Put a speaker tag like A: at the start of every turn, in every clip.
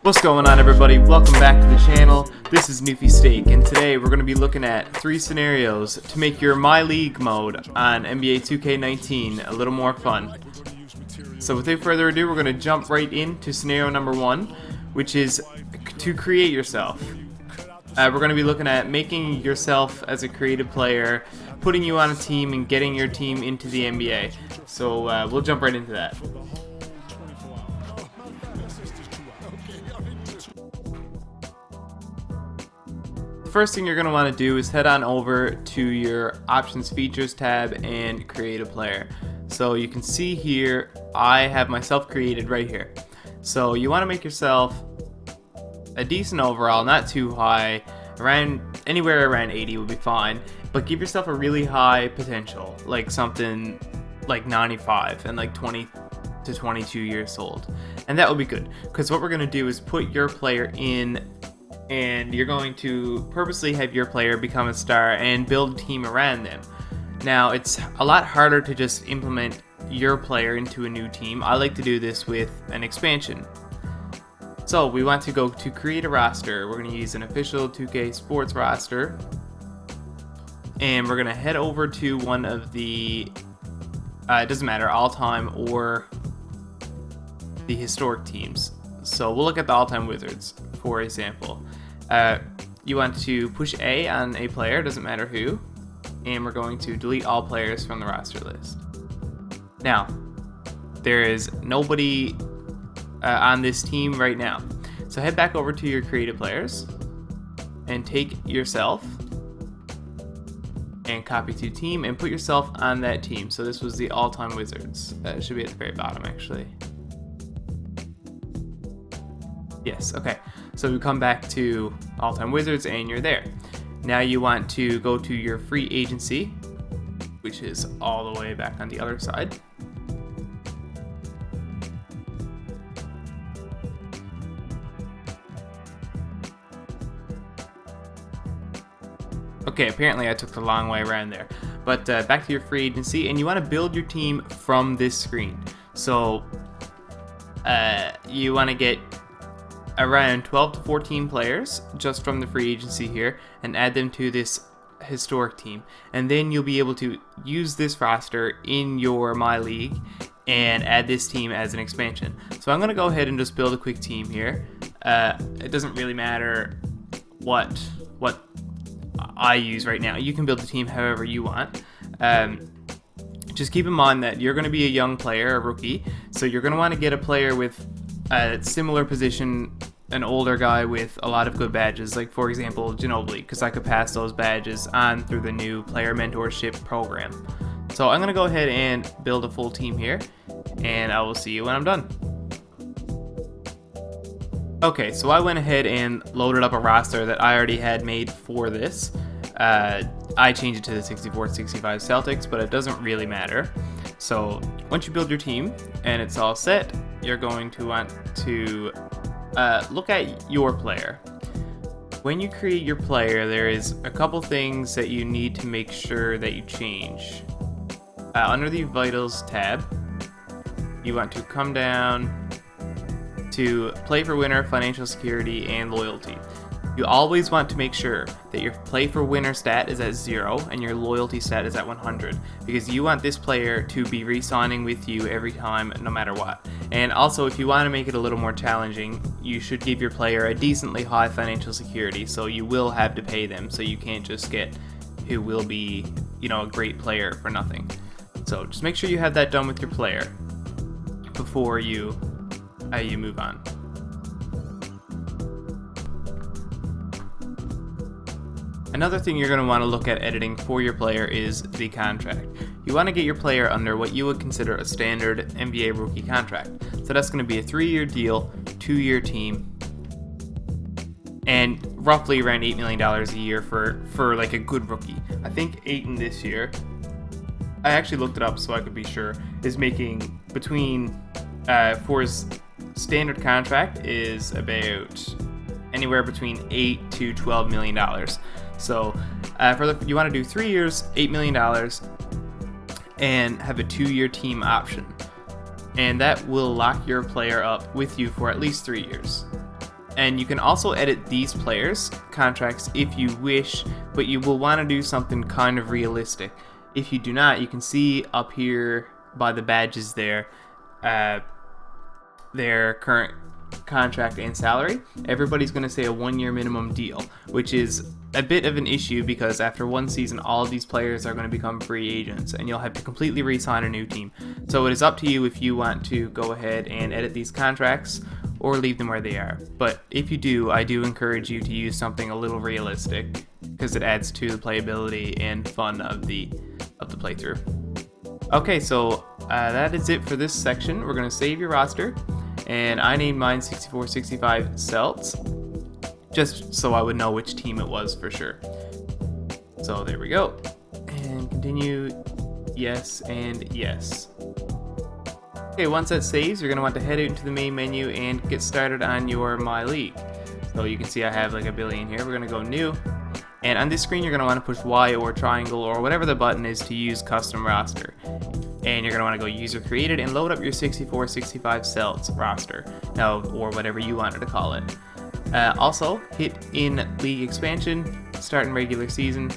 A: What's going on, everybody? Welcome back to the channel. This is Newfie Steak, and today we're going to be looking at 3 scenarios to make your MyLeague mode on NBA 2K19 a little more fun. So without further ado, we're going to jump right into scenario number 1, which is to create yourself. We're going to be looking at making yourself as a creative player, putting you on a team, and getting your team into the NBA. So we'll jump right into that. The first thing you're going to want to do is head on over to your Options Features tab and create a player. So you can see here, I have myself created right here. So you want to make yourself a decent overall, not too high, anywhere around 80 would be fine, but give yourself a really high potential, like something like 95 and like 20 to 22 years old. And that would be good, because what we're going to do is put your player in, and you're going to purposely have your player become a star and build a team around them. Now, it's a lot harder to just implement your player into a new team. I like to do this with an expansion. So we want to go to create a roster. We're going to use an official 2K Sports roster, and we're going to head over to one of the it doesn't matter, all-time or the historic teams. So we'll look at the all-time Wizards, for example. You want to push A on a player, doesn't matter who, and we're going to delete all players from the roster list. Now, there is nobody on this team right now. So head back over to your creative players and take yourself and copy to team and put yourself on that team. So this was the all-time Wizards. It should be at the very bottom, actually. Yes, okay. So we come back to all-time Wizards and you're there. Now you want to go to your free agency, which is all the way back on the other side. Okay, apparently I took the long way around there. But back to your free agency, and you want to build your team from this screen. So you want to get around 12 to 14 players just from the free agency here and add them to this historic team, and then you'll be able to use this roster in your MyLeague and add this team as an expansion. So I'm going to go ahead and just build a quick team here. It doesn't really matter what I use right now. You can build the team however you want. Just keep in mind that you're going to be a young player, a rookie, so you're going to want to get a player with a similar position, an older guy with a lot of good badges, like for example Ginobili, because I could pass those badges on through the new player mentorship program. So I'm going to go ahead and build a full team here, and I will see you when I'm done. Okay, so I went ahead and loaded up a roster that I already had made for this. I changed it to the 64-65 Celtics, but it doesn't really matter. So once you build your team and it's all set, you're going to want to look at your player. When you create your player, there is a couple things that you need to make sure that you change. Under the Vitals tab, you want to come down to Play for Winner, Financial Security, and Loyalty. You always want to make sure that your Play for Winner stat is at 0 and your Loyalty stat is at 100, because you want this player to be re-signing with you every time, no matter what. And also, if you want to make it a little more challenging, you should give your player a decently high financial security, so you will have to pay them, so you can't just get who will be, a great player for nothing. So just make sure you have that done with your player before you move on. Another thing you're going to want to look at editing for your player is the contract. You want to get your player under what you would consider a standard NBA rookie contract. So that's going to be a 3-year deal, 2-year team, and roughly around $8 million a year for like a good rookie. I think Ayton this year, I actually looked it up so I could be sure, is making between, for his standard contract, is about anywhere between $8 to $12 million. So you want to do 3 years, $8 million, and have a 2-year team option. And that will lock your player up with you for at least 3 years. And you can also edit these players' contracts if you wish, but you will want to do something kind of realistic. If you do not, you can see up here by the badges there, their current contract and salary. Everybody's going to say a 1-year minimum deal, which is a bit of an issue because after one season, all of these players are going to become free agents and you'll have to completely re-sign a new team. So it is up to you if you want to go ahead and edit these contracts or leave them where they are. But if you do, I do encourage you to use something a little realistic because it adds to the playability and fun of the playthrough. Okay, so that is it for this section. We're going to save your roster, and I named mine 6465 Celts, just so I would know which team it was for sure. So there we go. And continue, yes, and yes. Okay, once that saves, you're going to want to head out into the main menu and get started on your MyLeague. So you can see I have like a billion here. We're going to go new. And on this screen, you're going to want to push Y or triangle or whatever the button is to use custom roster. And you're going to want to go user created and load up your 6465 Celts roster. Now, or whatever you wanted to call it. Also, hit in league expansion, start in regular season.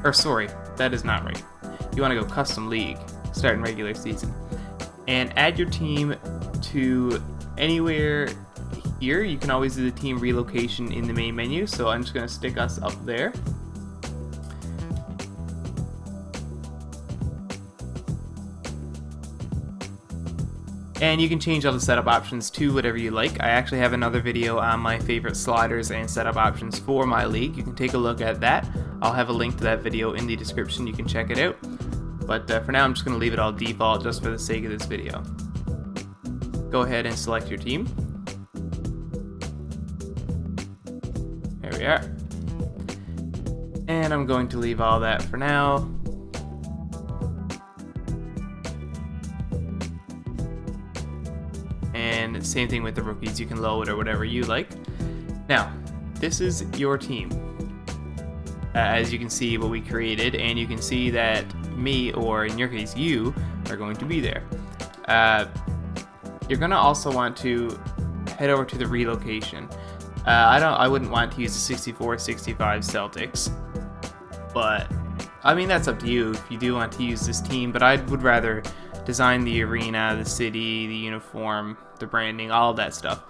A: Or sorry, that is not right. You want to go custom league, start in regular season. And add your team to anywhere here. You can always do the team relocation in the main menu, so I'm just going to stick us up there. And you can change all the setup options to whatever you like. I actually have another video on my favorite sliders and setup options for MyLeague. You can take a look at that. I'll have a link to that video in the description. You can check it out. But for now, I'm just going to leave it all default just for the sake of this video. Go ahead and select your team. There we are. And I'm going to leave all that for now. And same thing with the rookies, you can load or whatever you like. Now, this is your team. As you can see what we created, and you can see that me, or in your case you, are going to be there. You're gonna also want to head over to the relocation. I wouldn't want to use the 6465 Celtics, but I mean that's up to you if you do want to use this team, but I would rather design the arena, the city, the uniform, the branding, all of that stuff,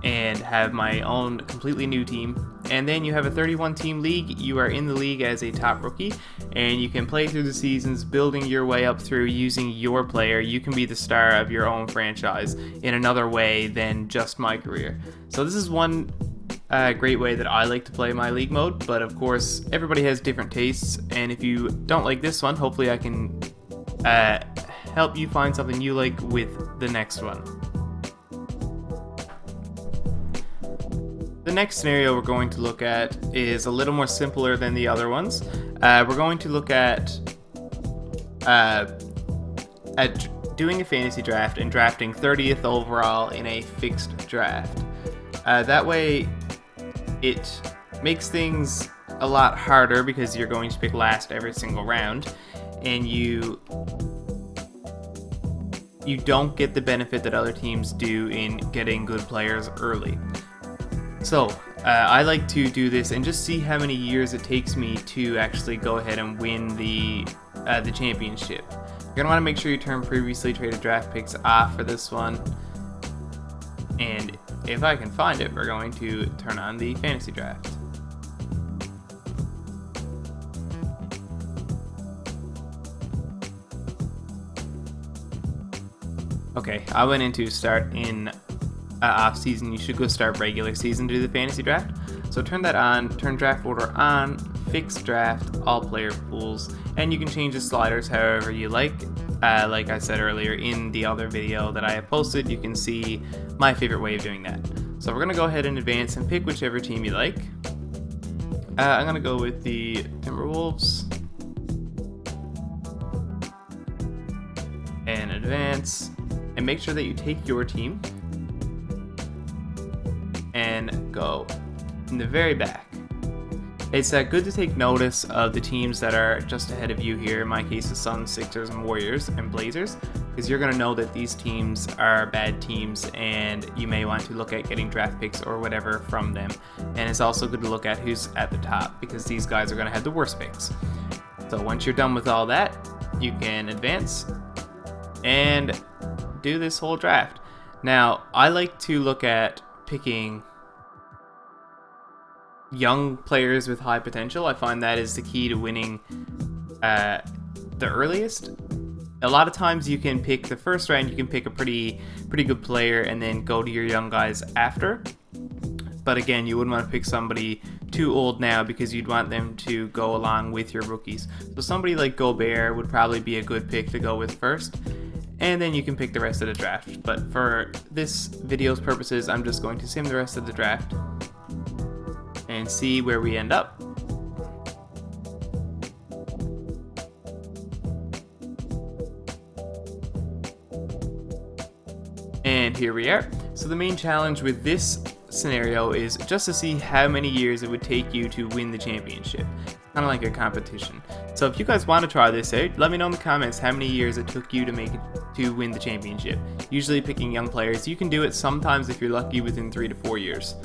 A: and have my own completely new team. And then you have a 31 team league. You are in the league as a top rookie, and you can play through the seasons, building your way up through using your player. You can be the star of your own franchise in another way than just my career. So this is one great way that I like to play my league mode, but of course everybody has different tastes, and if you don't like this one, hopefully I can help you find something you like with the next one. The next scenario we're going to look at is a little more simpler than the other ones. We're going to look at doing a fantasy draft and drafting 30th overall in a fixed draft. That way it makes things a lot harder because you're going to pick last every single round, and you don't get the benefit that other teams do in getting good players early. So I like to do this and just see how many years it takes me to actually go ahead and win the championship. You're gonna want to make sure you turn previously traded draft picks off for this one, and if I can find it, we're going to turn on the fantasy draft. Okay, I went into start in off season. You should go start regular season to do the fantasy draft. So turn that on, turn draft order on, fixed draft, all player pools, and you can change the sliders however you like. Like I said earlier in the other video that I have posted, you can see my favorite way of doing that. So we're gonna go ahead and advance and pick whichever team you like. I'm gonna go with the Timberwolves and advance, and make sure that you take your team and go in the very back. It's good to take notice of the teams that are just ahead of you here. In my case, the Suns, Sixers, and Warriors, and Blazers. because you're going to know that these teams are bad teams and you may want to look at getting draft picks or whatever from them. And it's also good to look at who's at the top, because these guys are going to have the worst picks. So once you're done with all that, you can advance and do this whole draft. Now, I like to look at picking young players with high potential. I find that is the key to winning the earliest. A lot of times you can pick the first round, you can pick a pretty good player and then go to your young guys after. But again, you wouldn't want to pick somebody too old now, because you'd want them to go along with your rookies. So somebody like Gobert would probably be a good pick to go with first, and then you can pick the rest of the draft. But for this video's purposes, I'm just going to sim the rest of the draft and see where we end up. And here we are. So the main challenge with this scenario is just to see how many years it would take you to win the championship. Kind of like a competition. So if you guys want to try this out, let me know in the comments how many years it took you to make it to win the championship. Usually picking young players, you can do it sometimes if you're lucky within 3 to 4 years.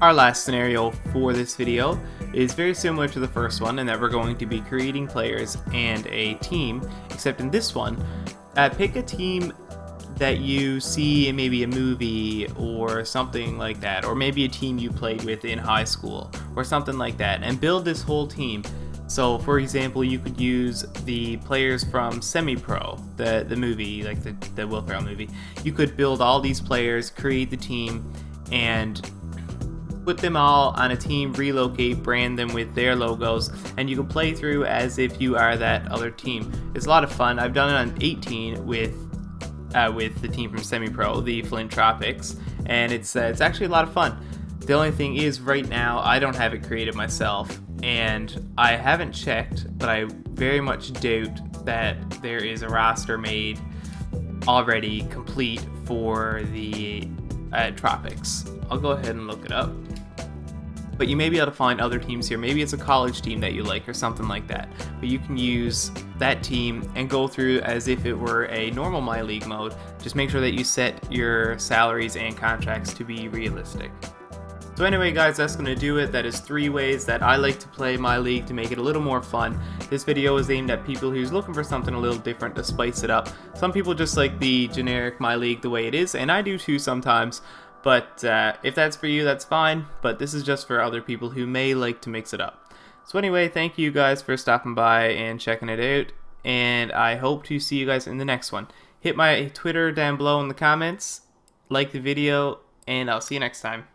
A: Our last scenario for this video is very similar to the first one, in that we're going to be creating players and a team, except in this one, pick a team that you see in maybe a movie or something like that, or maybe a team you played with in high school or something like that, and build this whole team. So for example, you could use the players from Semi-Pro, the movie, like the Will Ferrell movie. You could build all these players, create the team, and put them all on a team, relocate, brand them with their logos, and you can play through as if you are that other team. It's a lot of fun. I've done it on 18 with the team from Semi-Pro, the Flint Tropics, and it's actually a lot of fun. The only thing is, right now, I don't have it created myself, and I haven't checked, but I very much doubt that there is a roster made already complete for the Tropics. I'll go ahead and look it up. But you may be able to find other teams here. Maybe it's a college team that you like or something like that. But you can use that team and go through as if it were a normal MyLeague mode. Just make sure that you set your salaries and contracts to be realistic. So anyway guys, that's going to do it. That is 3 ways that I like to play MyLeague to make it a little more fun. This video is aimed at people who's looking for something a little different to spice it up. Some people just like the generic MyLeague the way it is, and I do too sometimes. But if that's for you, that's fine. But this is just for other people who may like to mix it up. So anyway, thank you guys for stopping by and checking it out. And I hope to see you guys in the next one. Hit my Twitter down below in the comments. Like the video. And I'll see you next time.